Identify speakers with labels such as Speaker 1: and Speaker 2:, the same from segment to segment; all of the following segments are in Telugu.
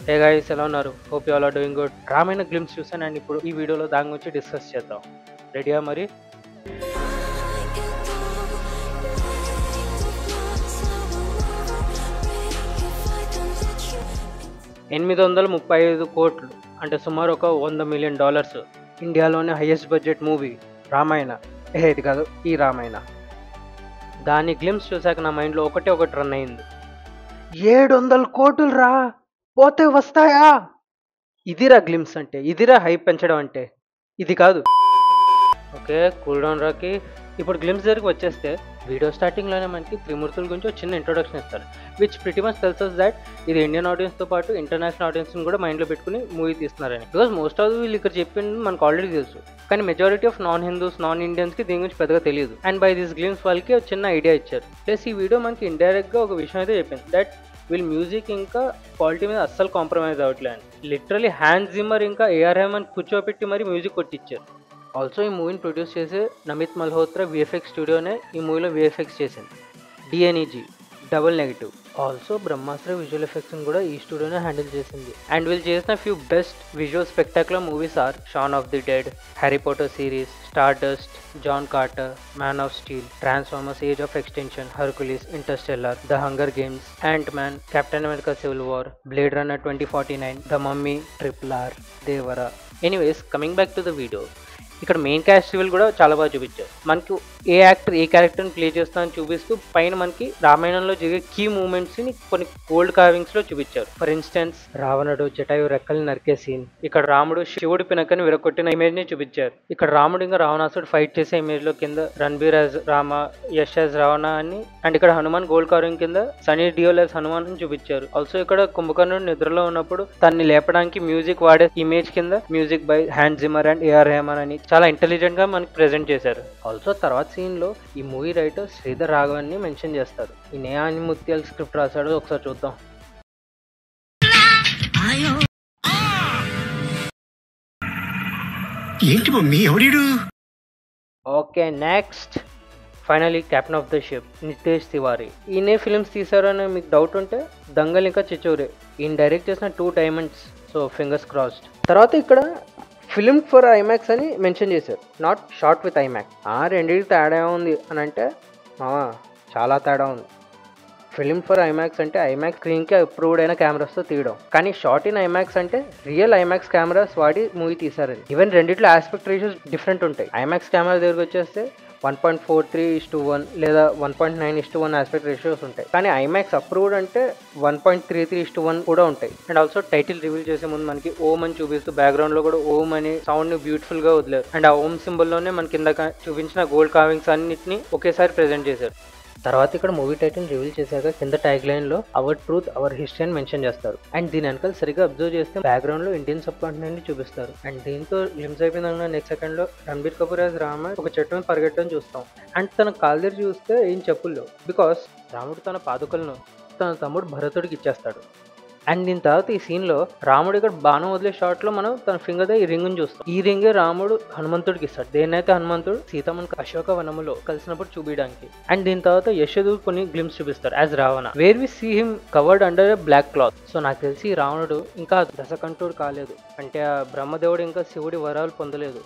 Speaker 1: హే గైస్, ఎలా ఉన్నారు? Hope you all are doing good. Ramayana glimpse చూసాను అండ్ ఇప్పుడు ఈ వీడియోలో దాని గురించి డిస్కస్ చేద్దాం. రెడీయా మరి? 835 కోట్లు అంటే సుమారు ఒక $100 మిలియన్. ఇండియాలోనే హైయెస్ట్ బడ్జెట్ మూవీ రామాయణ. ఇది కాదు, ఈ రామాయణ. దాని గ్లిమ్స్ చూసాక నా మైండ్లో ఒకటి రన్ అయింది. 700 కోట్లు రా, పోతే వస్తాయా? ఇదిరా గ్లిమ్స్ అంటే, ఇదిరా హైప్ పెంచడం అంటే. ఇది కాదు. ఓకే, కూల్ డౌన్ రాకి. ఇప్పుడు గ్లిమ్స్ దగ్గరికి వచ్చేస్తే వీడియో స్టార్టింగ్లోనే మనకి త్రిమూర్తుల గురించి ఒక చిన్న ఇంట్రొడక్షన్ ఇస్తారు, which pretty much tells us that ఇది ఇండియన్ ఆడియన్స్తో పాటు ఇంటర్నేషనల్ ఆడియన్స్ని కూడా మైండ్లో పెట్టుకుని మూవీ తీస్తున్నారని. బికాస్ మోస్ట్ ఆఫ్ వీళ్ళు ఇక్కడ చెప్పింది మనకు ఆల్రెడీ తెలుసు, కానీ majority of non Hindus, non ఇండియన్స్కి దీని గురించి పెద్దగా తెలియదు. అండ్ బై దిస్ గ్లిమ్స్ వాళ్ళకి ఒక చిన్న ఐడియా ఇచ్చారు. ప్లస్ ఈ వీడియో మనకి ఇండైరెక్ట్గా ఒక విషయం అయితే చెప్పింది, దట్ వీళ్ళు మ్యూజిక్ ఇంకా క్వాలిటీ మీద అస్సలు కాంప్రమైజ్ అవ్వట్లే అని. లిటరలీ హ్యాన్స్ జిమ్మర్ ఇంకా ఏఆర్ రెహమాన్ కూర్చోబెట్టి మరి మ్యూజిక్ కొట్టించారు. ఆల్సో ఈ మూవీని ప్రొడ్యూస్ చేసే నమిత్ మల్హోత్రా విఎఫ్ఎక్స్ స్టూడియోనే ఈ మూవీలో విఎఫ్ఎక్స్ చేసింది. DNEG double negative. Also Brahmastra visual ఎఫెక్ట్స్ని కూడా ఈ స్టూడియోనే హ్యాండిల్ చేసింది. అండ్ వీళ్ళు చేసిన few best visual spectacular movies are Shaun of the Dead, Harry Potter series, Star Dust, John Carter, Man of Steel, Transformers Age of Extension, Hercules, Interstellar, the Hunger Games, Ant Man, Captain America Civil War, Blade Runner 2049, the Mummy, triple R, Devara. Anyways, coming back to the video. ఇక్కడ మెయిన్ క్యాస్ట్ రివీల్ కూడా చాలా బాగా చూపించారు. మనకు ఏ యాక్టర్ ఏ క్యారెక్టర్ని ప్లే చేస్తానని చూపిస్తూ పైన మనకి రామాయణంలో జరిగే కీ మూమెంట్స్ని కొన్ని గోల్డ్ కార్వింగ్స్లో చూపించారు. ఫర్ ఇన్స్టెన్స్, రావణుడు జటాయు రెక్కల్ని నరికే సీన్, ఇక్కడ రాముడు శివుడి పినకని విరగొట్టిన ఇమేజ్ని చూపించారు. ఇక్కడ రాముడు ఇంకా రావణాసుడు ఫైట్ చేసే ఇమేజ్లో కింద రణబీర్ యాజ్ రామ, యష్ యాజ్ రావణ అని, అండ్ ఇక్కడ హనుమాన్ గోల్డ్ కార్వింగ్ కింద సనీ డియోల్ యాజ్ హనుమాన్ అని చూపించారు. ఆల్సో ఇక్కడ కుంభకర్ణుడు నిద్రలో ఉన్నప్పుడు తన్ని లేపడానికి మ్యూజిక్ వాడే ఇమేజ్ కింద music by Hans Zimmer and AR Rahman అని చాలా ఇంటెలిజెంట్ గా మనకి ప్రెజెంట్ చేశారు. ఆల్సో తర్వాత సీన్ లో ఈ మూవీ రైటర్ శ్రీధర్ రాఘవన్ ని మెన్షన్ చేస్తారు. ఈ నేయాని ముత్యాల స్క్రిప్ట్ రాశాడు, ఒకసారి చూద్దాం.
Speaker 2: ఏంటి మమ్మీ ఎవడు?
Speaker 1: Okay, next finally captain of the ship Nitesh Tiwari. ఈయనే ఫిల్మ్స్ తీసారని మీకు డౌట్ ఉంటే దంగల్ ఇంకా చిచోరే. ఈయన డైరెక్ట్ చేసిన 2 డైమండ్స్, సో ఫింగర్స్ క్రాస్డ్. తర్వాత ఇక్కడ ఫిల్మ్ ఫర్ ఐమాక్స్ అని మెన్షన్ చేశారు, నాట్ షార్ట్ విత్ ఐమాక్స్. రెండింటికి తేడా ఉంది అని అంటే చాలా తేడా ఉంది. ఫిల్మ్ ఫర్ ఐమాక్స్ అంటే ఐమాక్స్ స్క్రీన్కి అప్రూవ్డ్ అయిన కెమెరాస్తో తీయడం, కానీ షార్ట్ ఇన్ ఐమాక్స్ అంటే రియల్ ఐమాక్స్ కెమెరాస్ వాడి మూవీ తీసారని. ఈవెన్ రెండిట్లో ఆస్పెక్ట్ రేషియోస్ డిఫరెంట్ ఉంటాయి. ఐమాక్స్ కెమెరా దగ్గరికి వచ్చేస్తే 1.43:1 లేదా 1.9:1 ఆస్పెక్ట్ రేషియోస్ ఉంటాయి, కానీ ఐమాక్స్ అప్రూవ్డ్ అంటే 1.33:1 కూడా ఉంటాయి. అండ్ ఆల్సో టైటిల్ రివీల్ చేసే ముందు మనకి ఓం అని చూపిస్తూ బ్యాక్గ్రౌండ్లో కూడా ఓం అని సౌండ్ని బ్యూటిఫుల్గా వదిలేరు. అండ్ ఆ ఓం సింబల్లోనే మనకి కింద చూపించిన గోల్డ్ కార్వింగ్స్ అన్నిటిని ఒకేసారి ప్రెజెంట్ చేశారు. తర్వాత ఇక్కడ మూవీ టైటిల్ రివీల్ చేశాక కింద ట్యాగ్ లైన్ లో అవర్ ట్రూత్ అవర్ హిస్టరీ అని మెన్షన్ చేస్తారు. అండ్ దీని వెనకాల సరిగా అబ్జర్వ్ చేస్తే బ్యాక్గ్రౌండ్ లో ఇండియన్ సబ్ కాంటినెంట్ ని చూపిస్తారు. అండ్ దీంతో లిమ్స్ అయిపోయిన నెక్స్ట్ సెకండ్ లో రణబీర్ కపూర్ యాజ్ రామ ఒక చెట్టు మీద పరిగెట్టడం చూస్తాం. అండ్ తన కాలు దగ్గర చూస్తే ఏం చెప్పుల్లో, బికాస్ రాముడు తన పాదుకలను తన తమ్ముడు భరతుడికి ఇచ్చేస్తాడు. అండ్ దీని తర్వాత ఈ సీన్ లో రాముడు ఇక్కడ బాణం వదిలే షాట్ లో మనం తన ఫింగర్ దగ్గర ఈ రింగ్ చూస్తాం. ఈ రింగే రాముడు హనుమంతుడికి ఇస్తాడు. దేన్నైతే హనుమంతుడు సీతమ్మని అశోక వనములో కలిసినప్పుడు చూపించడానికి. అండ్ దీని తర్వాత యశోదు కొన్ని గ్లిమ్స్ చూపిస్తారు as Ravana, where we see him covered under a black cloth. So నాకు తెలిసి రావణుడు ఇంకా దశకంఠుడు కాలేదు, అంటే ఆ బ్రహ్మదేవుడు ఇంకా శివుడి వరాలు పొందలేదు.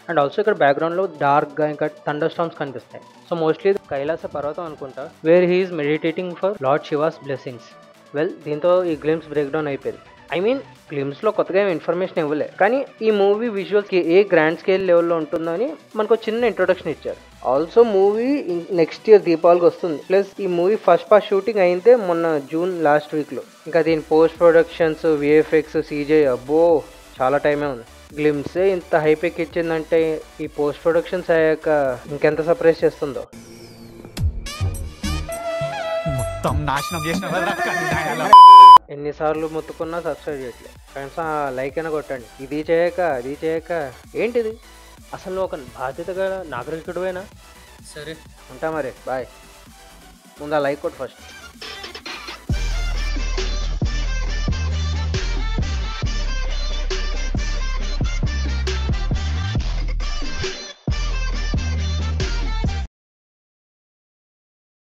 Speaker 1: అండ్ ఆల్సో ఇక్కడ బ్యాక్గ్రౌండ్లో డార్క్గా ఇంకా థండర్ స్టార్మ్స్ కనిపిస్తాయి. సో మోస్ట్లీ కైలాస పర్వతం అనుకుంటా, where he's meditating for lord Shiva's blessings. Well, దీంతో ఈ గ్లిమ్స్ బ్రేక్ డౌన్ అయిపోయింది. ఐ మీన్ గ్లిమ్స్లో కొత్తగా ఏం ఇన్ఫర్మేషన్ ఇవ్వలే, కానీ ఈ మూవీ విజువల్స్కి ఏ గ్రాండ్ స్కేల్ లెవెల్లో ఉంటుందని మనకు చిన్న ఇంట్రొడక్షన్ ఇచ్చారు. ఆల్సో మూవీ నెక్స్ట్ ఇయర్ దీపావళికి వస్తుంది. ప్లస్ ఈ మూవీ ఫస్ట్ పార్ట్ షూటింగ్ అయితే మొన్న జూన్ లాస్ట్ వీక్లో. ఇంకా దీని పోస్ట్ ప్రొడక్షన్స్, విఎఫ్ఎక్స్, సీజే అబ్బో చాలా టైమే ఉంది. గ్లిమ్సే ఇంత హైపెక్ ఇచ్చిందంటే ఈ పోస్ట్ ప్రొడక్షన్స్ అయ్యాక ఇంకెంత సర్ప్రైజ్ చేస్తుందో. ఎన్నిసార్లు మొత్తుకున్నా సబ్స్క్రైబ్ చేయట్లేదు ఫ్రెండ్స్, లైక్ అయినా కొట్టండి. ఇది చేయక అది చేయక ఏంటిది? అసలు ఒక బాధ్యతగా నాగరికుడువేనా? సరే ఉంటా మరి, బాయ్. ముందు లైక్ కొట్టు ఫస్ట్.